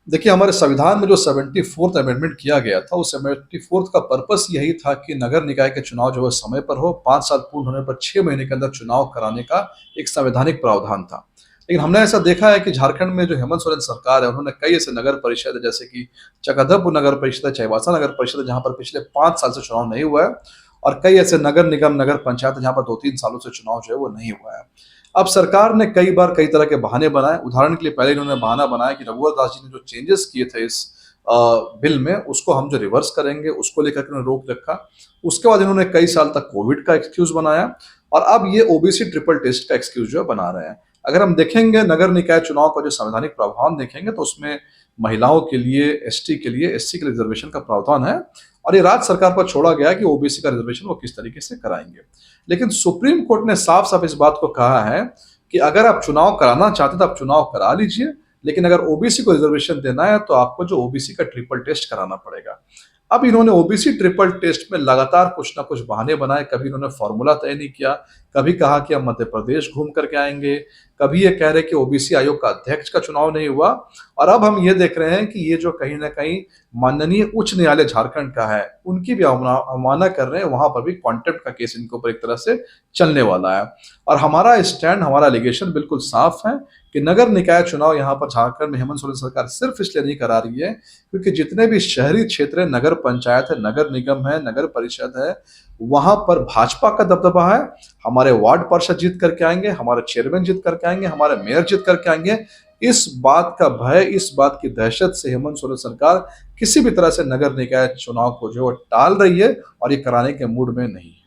देखिए, हमारे संविधान में जो 74th अमेंडमेंट किया गया था, उस 74th का पर्पस यही था कि नगर निकाय के चुनाव जो है समय पर हो, 5 साल पूर्ण होने पर 6 महीने के अंदर चुनाव कराने का एक संवैधानिक प्रावधान था। लेकिन हमने ऐसा देखा है कि झारखंड में जो हेमंत सोरेन सरकार है, उन्होंने कई ऐसे नगर परिषद है, जैसे कि चकधरपुर नगर परिषद है, चाईबासा नगर परिषद है, जहाँ पर पिछले 5 साल से चुनाव नहीं हुआ है, और कई ऐसे नगर निगम, नगर पंचायत है, जहाँ पर 2-3 सालों से चुनाव जो है वो नहीं हुआ है। अब सरकार ने कई बार कई तरह के बहाने बनाए। उदाहरण के लिए पहले इन्होंने बहाना बनाया कि रघुवर दास जी ने जो चेंजेस किए थे इस बिल में, उसको हम जो रिवर्स करेंगे, उसको लेकर के उन्होंने रोक रखा। उसके बाद इन्होंने कई साल तक कोविड का एक्सक्यूज बनाया, और अब ये ओबीसी ट्रिपल टेस्ट का एक्सक्यूज जो है बना रहे हैं। अगर हम देखेंगे नगर निकाय चुनाव का जो संवैधानिक प्रावधान देखेंगे, तो उसमें महिलाओं के लिए, एसटी के लिए, एससी के लिए रिजर्वेशन का प्रावधान है, और ये राज्य सरकार पर छोड़ा गया है कि ओबीसी का रिजर्वेशन वो किस तरीके से कराएंगे। लेकिन सुप्रीम कोर्ट ने साफ साफ इस बात को कहा है कि अगर आप चुनाव कराना चाहते हैं तो आप चुनाव करा लीजिए, लेकिन अगर ओबीसी को रिजर्वेशन देना है तो आपको जो ओबीसी का ट्रिपल टेस्ट कराना पड़ेगा। अब इन्होंने ओबीसी ट्रिपल टेस्ट में लगातार कुछ ना कुछ बहाने बनाए। कभी इन्होंने फॉर्मूला तय नहीं किया, कभी कहा कि हम मध्य प्रदेश घूम करके आएंगे, कभी ये कह रहे कि ओबीसी आयोग का अध्यक्ष का चुनाव नहीं हुआ, और अब हम ये देख रहे हैं कि ये जो कहीं ना कहीं माननीय उच्च न्यायालय झारखंड का है, उनकी भी अवमानना कर रहे हैं। वहां पर भी कॉन्टेम्प्ट का केस इनके ऊपर एक तरह से चलने वाला है। और हमारा स्टैंड, हमारा एलिगेशन बिल्कुल साफ है कि नगर निकाय चुनाव यहाँ पर झारखंड में हेमंत सोरेन सरकार सिर्फ इसलिए नहीं करा रही है क्योंकि जितने भी शहरी क्षेत्र है, नगर पंचायत है, नगर निगम है, नगर परिषद है, वहां पर भाजपा का दबदबा है। हमारे वार्ड पार्षद जीत करके आएंगे, हमारे चेयरमैन जीत करके आएंगे, हमारे मेयर जीत करके आएंगे। इस बात का भय, इस बात की दहशत से हेमंत सोरेन सरकार किसी भी तरह से नगर निकाय चुनाव को जो टाल रही है, और ये कराने के मूड में नहीं है।